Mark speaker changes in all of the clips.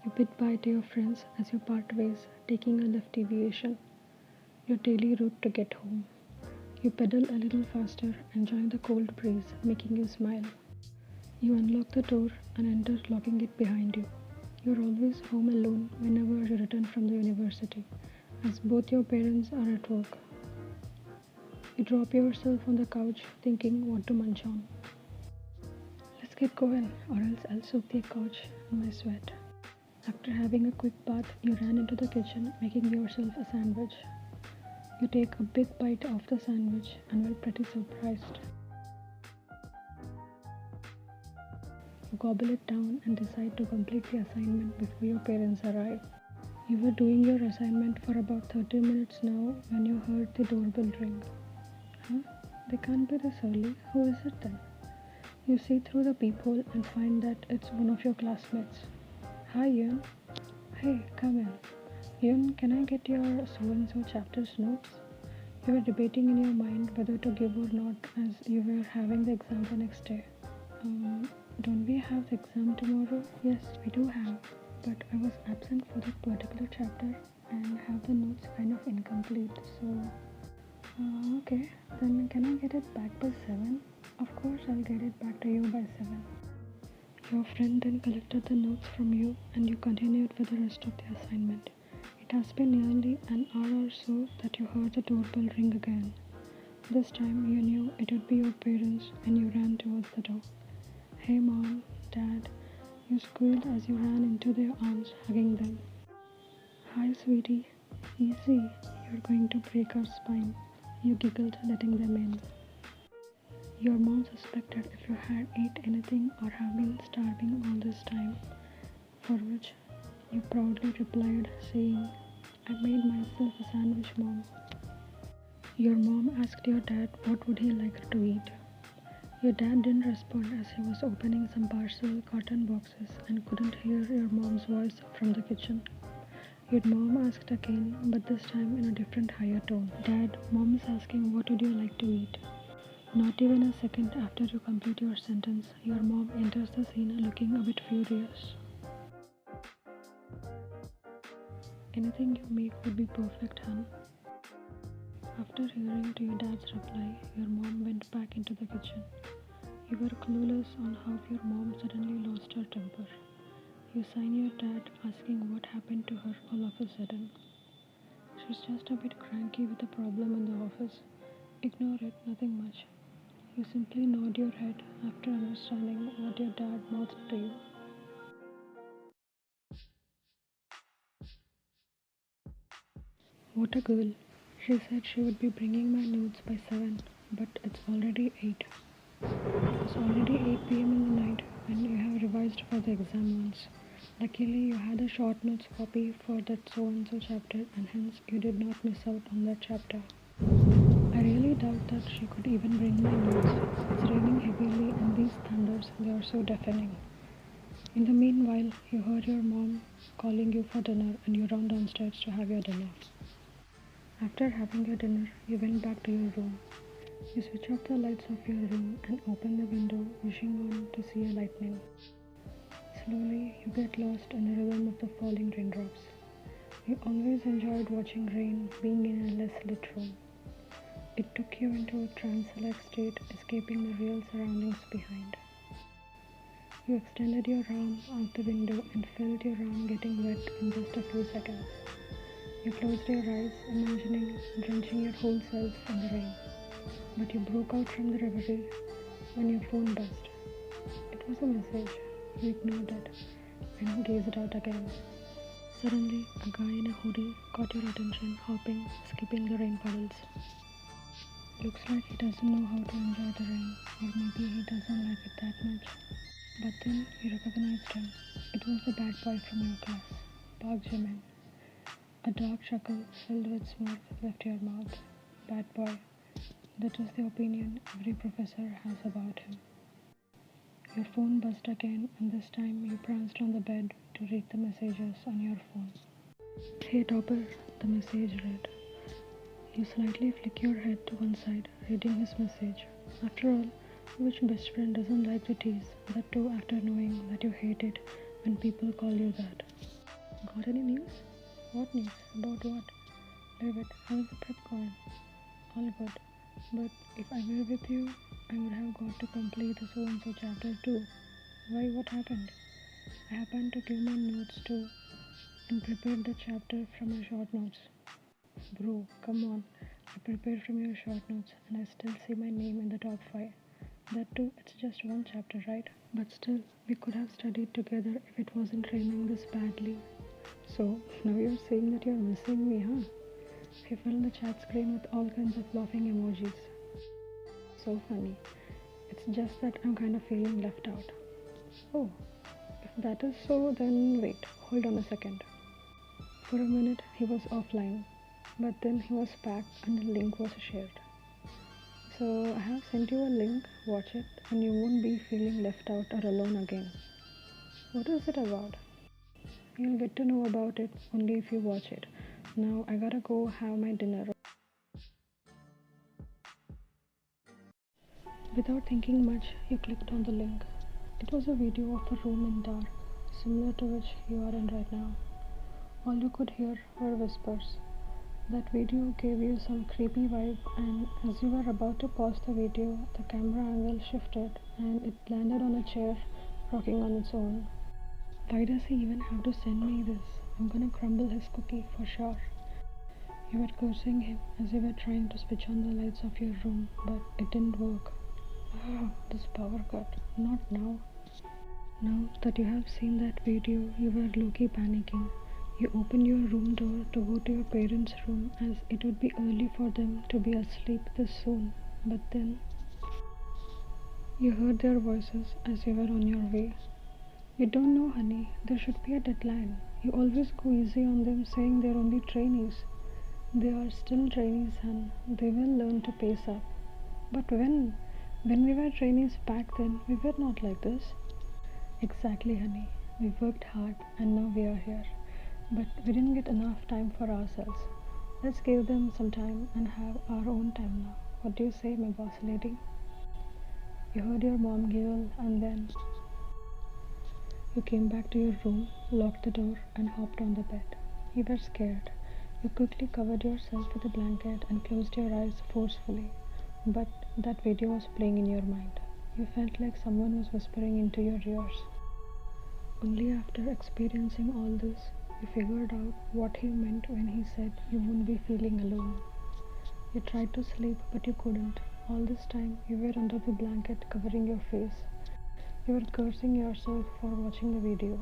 Speaker 1: You bid bye to your friends as you part ways, taking a left deviation, your daily route to get home. You pedal a little faster, enjoying the cold breeze, making you smile. You unlock the door and enter, locking it behind you. You're always home alone whenever you return from the university, as both your parents are at work. You drop yourself on the couch, thinking what to munch on. Let's get going, or else I'll soak the couch in my sweat. After having a quick bath, you ran into the kitchen, making yourself a sandwich. You take a big bite of the sandwich and were pretty surprised. You gobble it down and decide to complete the assignment before your parents arrive. You were doing your assignment for about 30 minutes now when you heard the doorbell ring. Huh? They can't be this early. Who is it then? You see through the peephole and find that it's one of your classmates. Hi, Yun. Hey, come in. Yun, can I get your so-and-so chapter's notes? You were debating in your mind whether to give or not as you were having the exam the next day. Don't we have the exam tomorrow? Yes, we do have, but I was absent for that particular chapter and have the notes kind of incomplete, so... okay, then can I get it back by 7? Of course, I'll get it back to you by 7. Your friend then collected the notes from you and you continued with the rest of the assignment. It has been nearly an hour or so that you heard the doorbell ring again. This time you knew it would be your parents and you ran towards the door. Hey mom, dad, you squealed as you ran into their arms, hugging them. Hi sweetie, easy, you're going to break our spine. You giggled, letting them in. Your mom suspected if you had ate anything or have been starving all this time, for which you proudly replied, saying, I made myself a sandwich, mom. Your mom asked your dad what would he like to eat. Your dad didn't respond as he was opening some parcel cotton boxes and couldn't hear your mom's voice from the kitchen. Your mom asked again, but this time in a different higher tone. Dad, mom is asking what would you like to eat? Not even a second after you complete your sentence, your mom enters the scene looking a bit furious. Anything you make would be perfect, hon. After hearing to your dad's reply, your mom went back into the kitchen. You were clueless on how your mom suddenly lost her temper. You sign your dad asking what happened to her all of a sudden. She's just a bit cranky with a problem in the office. Ignore it, nothing much. You simply nod your head after understanding what your dad mouthed to you. What a girl. She said she would be bringing my notes by 7, but it's already 8. It's already 8 p.m. in the night and you have revised for the exam once. Luckily, you had a short notes copy for that so-and-so chapter and hence you did not miss out on that chapter. I really doubt that she could even bring my notes. It's raining heavily and these thunders, they are so deafening. In the meanwhile, you heard your mom calling you for dinner and you ran downstairs to have your dinner. After having your dinner, you went back to your room. You switch off the lights of your room and open the window, wishing on to see a lightning. Slowly, you get lost in the rhythm of the falling raindrops. You always enjoyed watching rain, being in a less lit room. It took you into a trance-like state, escaping the real surroundings behind. You extended your arm out the window and felt your arm getting wet in just a few seconds. You closed your eyes, imagining drenching your whole self in the rain. But you broke out from the reverie when your phone buzzed. It was a message. You ignored it and gazed out again. Suddenly, a guy in a hoodie caught your attention, hopping, skipping the rain puddles. Looks like he doesn't know how to enjoy the rain, or maybe he doesn't like it that much. But then you recognized him. It was the bad boy from your class, Jimin. A dark chuckle filled with smirk left your mouth. Bad boy. That is the opinion every professor has about him. Your phone buzzed again, and this time you pranced on the bed to read the messages on your phone. Hey Topper, the message read. You slightly flick your head to one side, reading his message. After all, which best friend doesn't like to tease, that too after knowing that you hate it when people call you that? Got any news? What news? About what? David, how's the prep going? All good. But if I were with you, I would have got to complete the so-and-so chapter too. Why, what happened? I happened to give my notes too and prepared the chapter from my short notes. Bro, come on. I prepared from your short notes and I still see my name in the top 5. That too, it's just one chapter, right? But still, we could have studied together if it wasn't raining this badly. So, now you're saying that you're missing me, huh? He filled the chat screen with all kinds of laughing emojis. So funny. It's just that I'm kind of feeling left out. Oh, if that is so, then wait, hold on a second. For a minute, he was offline, but then he was back and the link was shared. So I have sent you a link, watch it, and you won't be feeling left out or alone again. What is it about? You'll get to know about it only if you watch it. Now I gotta go have my dinner. Without thinking much, you clicked on the link. It was a video of a room in dark, similar to which you are in right now. All you could hear were whispers. That video gave you some creepy vibe, and as you were about to pause the video, the camera angle shifted and it landed on a chair, rocking on its own. Why does he even have to send me this? I'm gonna crumble his cookie for sure. You were cursing him as you were trying to switch on the lights of your room, but it didn't work. Oh, this power cut. Not now. Now that you have seen that video, you were low-key panicking. You opened your room door to go to your parents' room as it would be early for them to be asleep this soon. But then you heard their voices as you were on your way. You don't know, honey. There should be a deadline. You always go easy on them saying they're only trainees. They are still trainees, and they will learn to pace up. But when? When we were trainees back then, we were not like this. Exactly, honey. We worked hard and now we are here. But we didn't get enough time for ourselves. Let's give them some time and have our own time now. What do you say, my boss lady? You heard your mom giggle and then you came back to your room, locked the door, and hopped on the bed. You were scared. You quickly covered yourself with a blanket and closed your eyes forcefully. But that video was playing in your mind. You felt like someone was whispering into your ears. Only after experiencing all this, you figured out what he meant when he said you wouldn't be feeling alone. You tried to sleep, but you couldn't. All this time, you were under the blanket covering your face. You were cursing yourself for watching the video.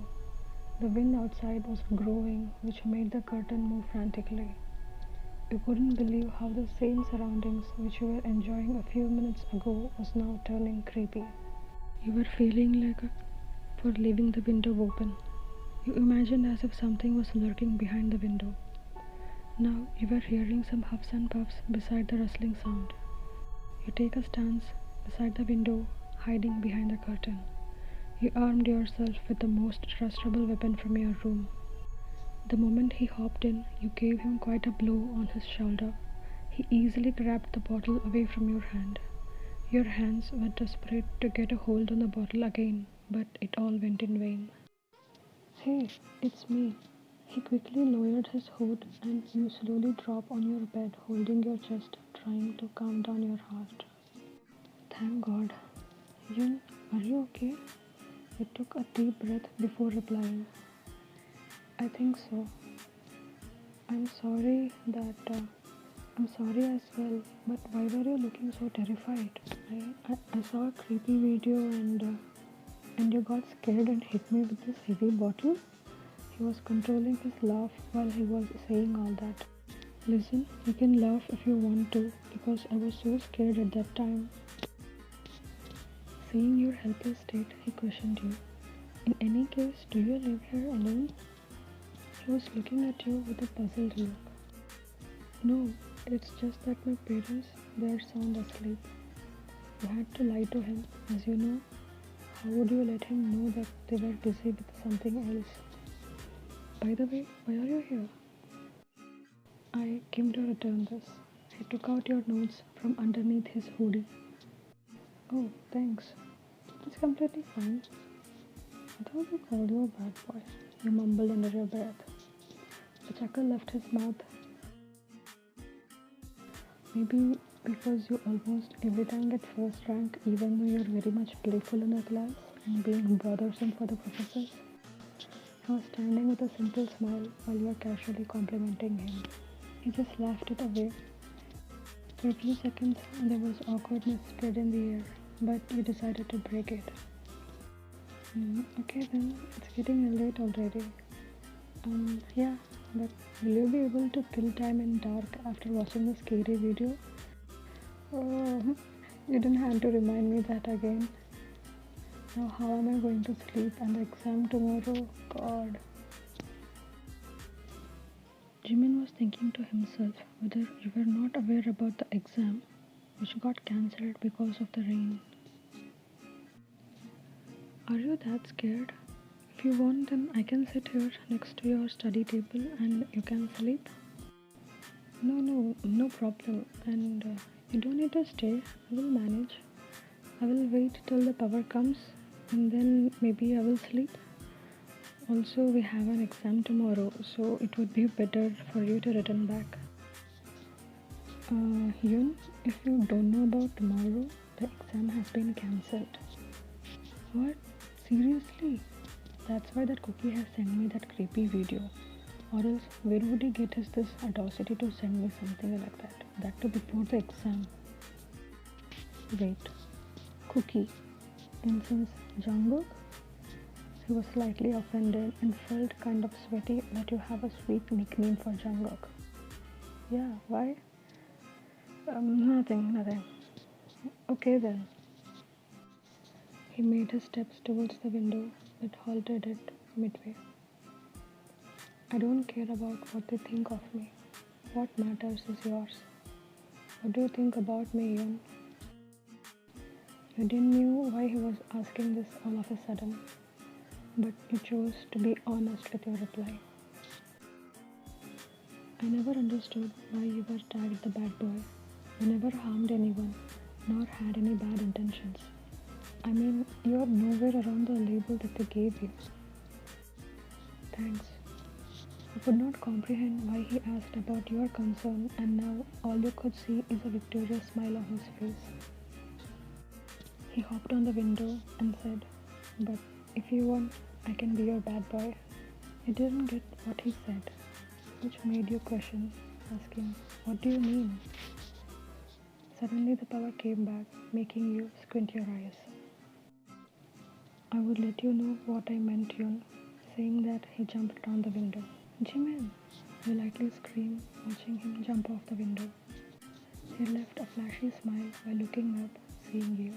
Speaker 1: The wind outside was growing, which made the curtain move frantically. You couldn't believe how the same surroundings which you were enjoying a few minutes ago was now turning creepy. You were feeling like for leaving the window open. You imagined as if something was lurking behind the window. Now you were hearing some huffs and puffs beside the rustling sound. You take a stance beside the window, hiding behind the curtain. You armed yourself with the most trustable weapon from your room. The moment he hopped in, you gave him quite a blow on his shoulder. He easily grabbed the bottle away from your hand. Your hands were desperate to get a hold on the bottle again, but it all went in vain. Hey, it's me. He quickly lowered his hood and you slowly drop on your bed, holding your chest, trying to calm down your heart. Thank God. Yun, are you okay? He took a deep breath before replying. I think so. I'm sorry that. I'm sorry as well, but why were you looking so terrified? I saw a creepy video and you got scared and hit me with this heavy bottle? He was controlling his laugh while he was saying all that. Listen, you can laugh if you want to, because I was so scared at that time. Seeing your helpless state, he questioned you. In any case, do you live here alone? He was looking at you with a puzzled look. No, it's just that my parents, they are sound asleep. You had to lie to him, as you know. How would you let him know that they were busy with something else? By the way, why are you here? I came to return this. He took out your notes from underneath his hoodie. Oh, thanks. It's completely fine. I thought I called you a bad boy. You mumbled under your breath. chuckle left his mouth. Maybe because you almost every time get first rank even though you're very much playful in the class and being bothersome for the professors. He was standing with a simple smile while you were casually complimenting him. He just laughed it away. For a few seconds there was awkwardness spread in the air, but you decided to break it. Okay then, it's getting late already. Yeah, but will you be able to kill time in dark after watching the scary video? Oh, you didn't have to remind me that again. Now how am I going to sleep and the exam tomorrow? God. Jimin was thinking to himself whether you were not aware about the exam, which got cancelled because of the rain. Are you that scared? If you want, then I can sit here next to your study table and you can sleep. No problem. And you don't need to stay. I will manage. I will wait till the power comes and then maybe I will sleep. Also, we have an exam tomorrow, so it would be better for you to return back. Yun, if you don't know about tomorrow, the exam has been cancelled. What? Seriously? That's why that cookie has sent me that creepy video. Or else, where would he get this audacity to send me something like that? That too before the exam. Wait. Cookie. Incense Jungkook? He was slightly offended and felt kind of sweaty that you have a sweet nickname for Jungkook. Yeah, why? Nothing. Okay then. He made his steps towards the window but halted it midway. I don't care about what they think of me. What matters is yours. What do you think about me, Yun? You didn't know why he was asking this all of a sudden, but you chose to be honest with your reply. I never understood why you were tagged the bad boy. You never harmed anyone, nor had any bad intentions. I mean, you are nowhere around the label that they gave you. Thanks. I could not comprehend why he asked about your concern, and now all you could see is a victorious smile on his face. He hopped on the window and said, "But if you want, I can be your bad boy." You didn't get what he said, which made you question, asking, "What do you mean?" Suddenly the power came back, making you squint your eyes. I would let you know what I meant, Yun. Saying that, he jumped on the window. "Jimin!" You lightly screamed, watching him jump off the window. He left a flashy smile while looking up, seeing you.